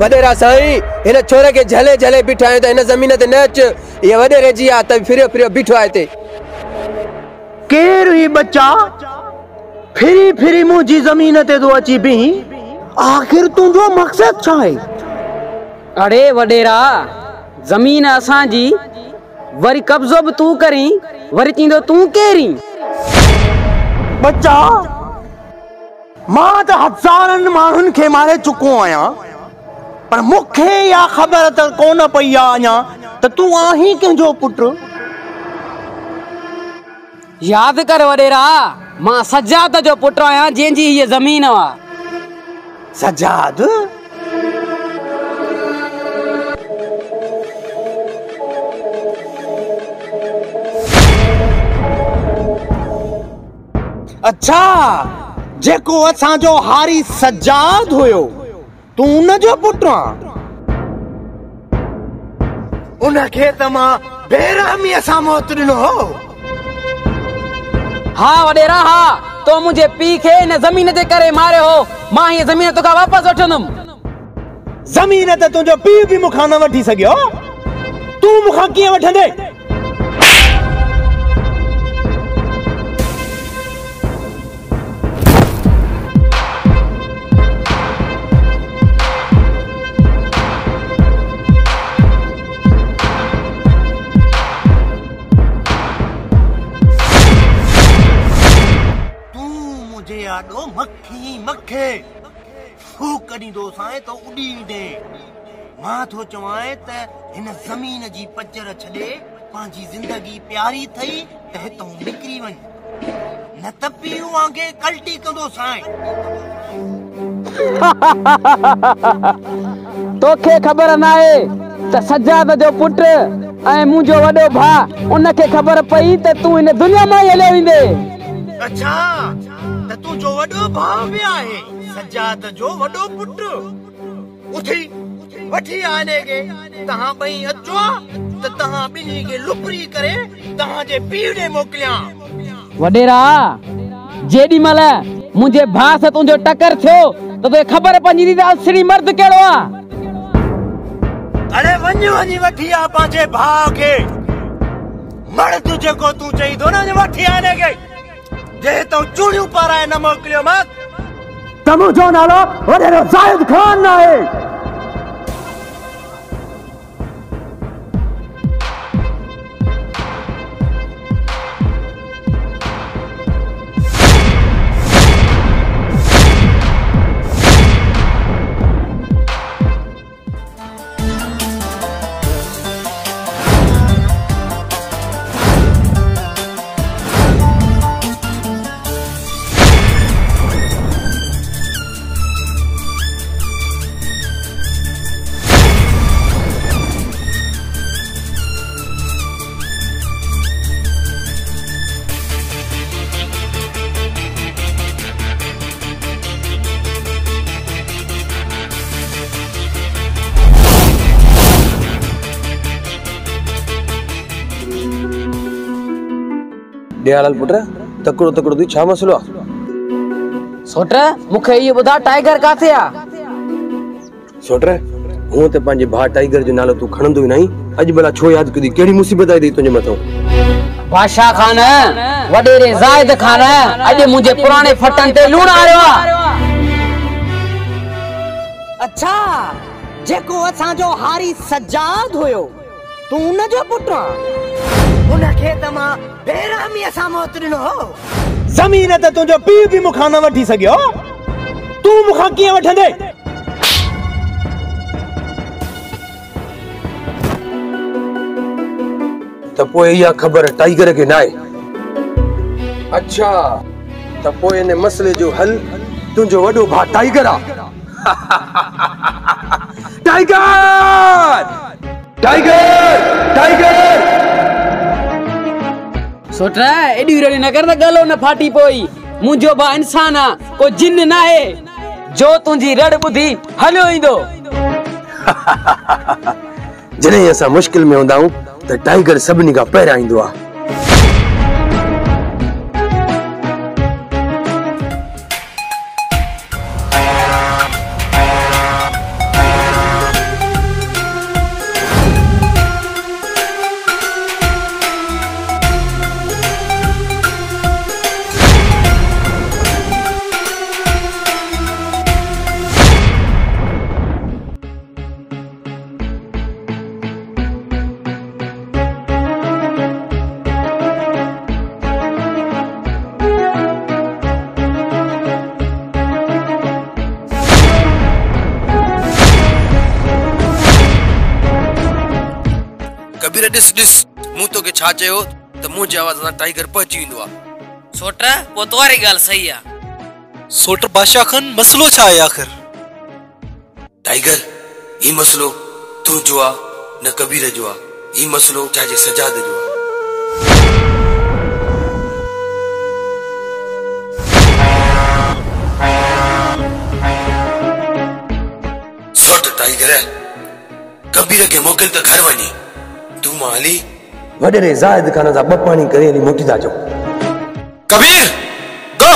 वडेरा साईं इन छोरे के झले झले बिठाए त इन जमीन ते नच ये वडेरे जी आ त फिरो फिरो बिठो आए ते केर ही बच्चा फिरी फिरी मुझी जमीन ते दो अची भी आखिर तुझो मकसद छा है? अरे वडेरा जमीन असा जी वरी कब्जो भी तू करी वरी चींदो तू केरी बच्चा मां त हजारन मानुन के मारे चुको आया पर मुखे या खबर त कोन पई आ अञा त तू आही कंहिंजो पुट। याद कर वडेरा मां सजाद जो पुट आया जंहिंजी ये जमीन वा। सजाद? अच्छा जेको असा जो हारी सजाद हुयो तू न जो पुट आ उनखे त मां बेरहमी सां मौत ॾिनो हो। हाँ वडेरा हाँ तो मुझे पी खे इन जमीन जे करे मारे हो मां ये जमीन तो का वापस वठंदुम। जमीन त तुझो पीउ भी मुखा न वठी सघियो तू मुखा कीअं वठंदे? आडो मक्खी मक्खे फूक ॾींदो साए तो उड़ी दे मां तो चवाए त हिन जमीन जी पचर छॾे पंहिंजी जिंदगी प्यारी थई त हितों निकिरी वञ न त पीउ वांगे कल्टी कंदो साए। तोखे ख़बर न आहे त सजाद जो पुट ऐं मुंहिंजो वॾो भाउ उनखे ख़बर पई त तूं इन दुनिया मां हलियो वेंदे। अच्छा त तुझो वॾो भाउ भी आहे सजाद जो वॾो पुट उथी वठी आने के तहां ॿई अचो त तहां ॿिन्ही खे लुपरी करे तहां जे पीउ ॾे मोकिलियां। वडेरा जेॾी महिल मुंहिंजे भाउ सां तुंहिंजो टकर थियो त तोखे ख़बर पवंदी त असली मर्द कहिड़ो आहे। अरे वञ वञी वठी आ पंहिंजे भाउ खे मर्द जेको तूं चई थो न वठी आने के जे तो चूड़ियूं पाराए न मोकिलियो मत त मुंहिंजो नालो वडेरो ज़ाहिद खान आहे। दयालाल पुत्र तकड़ो तकड़ो दी छा मसलो आ? सोट मुखे ये बुधा टाइगर काथे आ? सोट हूं ते पंहिंजे भाउ टाइगर जो नालो तू खणंदो ही नहीं अॼु भला छो याद कदी केड़ी मुसीबत आई तुझे मथो? बादशाह खान वडेरे ज़ाहिद खान अॼु मुंहिंजे पुराणे फटन ते लूण आयो आ। अच्छा जेको असा जो हारी सजाद हुयो तू न जो पुट आ उनखे त मां बेरहमी सां मौत ॾिनो हो। जमीन त तुझो पीउ भी मुखा न वठी सघियो तू मुखा कीअं वठंदे? त पोइ इहा ख़बर टाइगर खे न आहे। अच्छा त पोइ इन मसले जो हल तुंहिंजो वॾो भाउ टाइगर आ। टाइगर टाइगर टाइगर सोटा एडी रड़ी न कर त गलो न फाटी पोई मुंहिंजो भाउ इंसान आ को जिन न आहे जो तुंहिंजी रड़ ॿुधी हलियो ईंदो। जॾहिं असां मुश्किल में हूंदा आहियूं त टाइगर सभिनी खां पहिरियां ईंदो आहे। ॾिस ॾिस मूं तोखे छा चयो त मुंहिंजे आवाज़ सां टाइगर पहुची वेंदो आहे। सोट पोइ तुम्हारी ॻाल्हि सही आहे। सोट बादशाह खान मसलो छा आहे आखिर? टाइगर ही मसलो तुंहिंजो आहे न कबीर जो आहे, ही मसलो चाहे सजाद जो आहे। सोट टाइगर कबीर खे मोकिल त घर वञे, तूं मां हली वॾेरे ज़ाहिद खान सां ॿ पाणी करे हली मोटी था अचो। कबीर गो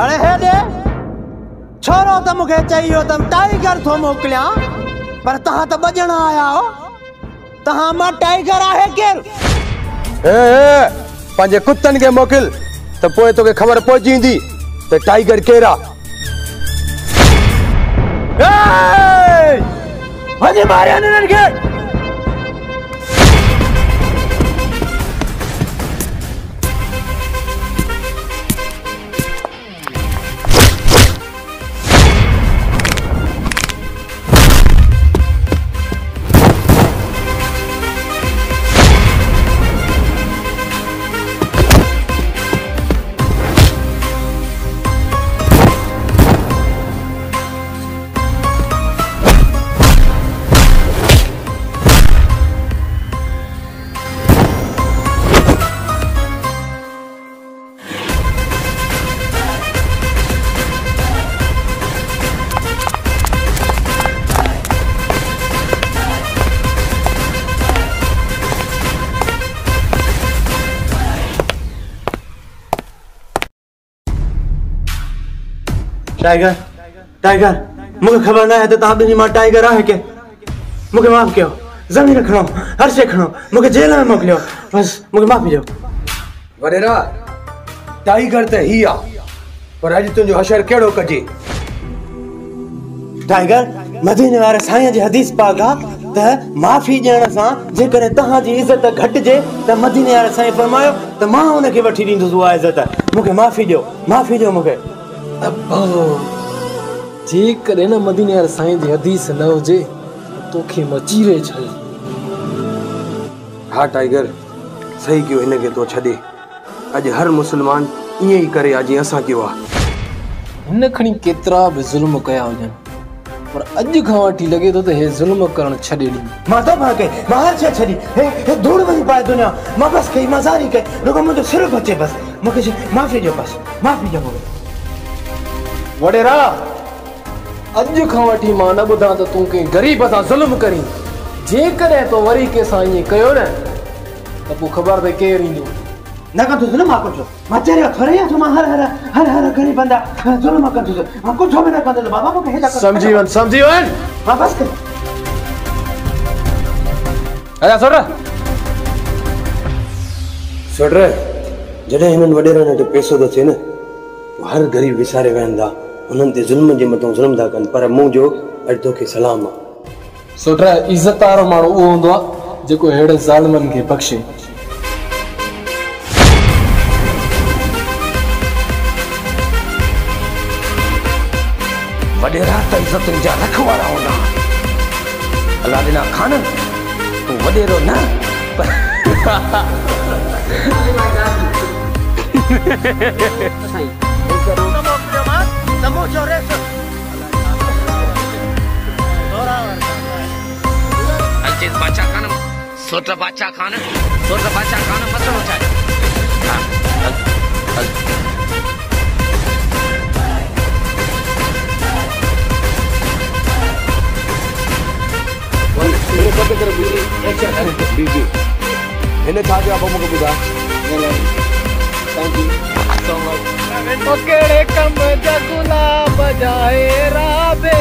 अरे हे दे छोरो त मूंखे चयो त टाइगर थो मोकिलियां, पर तव्हां त बजण आया हो। तव्हां मां टाइगर आहे केरु? पंहिंजे कुत्तनि खे मोकिल त पोइ तोखे ख़बर पहुची वेंदी त टाइगर केरु आहे। वञी मारिया हिननि खे। टाइगर टाइगर मुझे खबर ना है तो तहां बिनी मां टाइगर आहे के। मुझे माफ कयो, जमीन खणो, हर शे खणो, मुझे जेल में मोकलियो, बस मुझे माफी ॾियो। वडेरा टाइगर त ही आ, पर अॼु तुंहिंजो हशर कहिड़ो कजे। टाइगर मदीने वारे साईं जी हदीस पाक आ त माफी ॾियण सां जेकॾहिं तहां जी इज़त घटिजे त मदीने वारे साईं फरमायो त मां उनखे वठी ॾींदुसि उहा इज़त। मूंखे माफ़ी ॾियो मूंखे। जेकॾहिं न मदीने वारे साईं जी हदीस न हुजे तोखे मचीरे छॾे। हाँ टाइगर सही कयो, हिनखे तो छॾे। अॼु हर मुसलमान ईअं ई करे जीअं असां कयो आहे। हिन खणी केतिरा बि ज़ुल्म कया हुजनि, पर अॼु खां वठी लॻे थो त हे ज़ुल्म करणु छॾे ॾींदो। मां त भागे, मां हर शइ छॾी, हे धूड़ वञी पाए दुनिया, मां बस कई, मां ज़ारी कई, रुगो मुंहिंजो सिर बचे बस। मूंखे माफ़ी ॾियो, बस माफ़ी ॾियो मूंखे। वडेरा अॼु खां वठी मां न ॿुधां त तूं कंहिं ग़रीब सां ज़ुल्म करी। जेकॾहिं तो वरी कंहिंसां ईअं कयो न त पोइ ख़बर त केरु ईंदो। न कंदुसि न मां कुझु, मां चरियो थोरे आहियां, मां हर ग़रीब बंदा ज़ुल्म कंदुसि, मां कुझु बि न कंदुसि बाबा। मूंखे हेॾा समझी वञ मां बस कर। अरे सोट जॾहिं हिननि वॾेरनि वटि पैसो थो थिए न, हर ग़रीब विसारे वेहंदा, हुननि ते ज़ुल्म जे मथां ज़ुल्म था कनि। पर मुंहिंजो अॼु तोखे सलाम आहे। सोट इज़त वारो माण्हू उहो हूंदो आहे जेको अहिड़े ज़ालिमनि खे बख़्शे। वडेरा त इज़तुनि जा रखवाला हूंदा, अलाह ॾिना खाननि, तूं वडेरो न। बादशाह खान मसलो छा आहे? बीबी हिन छा चयो आहे मूंखे ॿुधाए केड़े कम जा गुलाब जाए राबे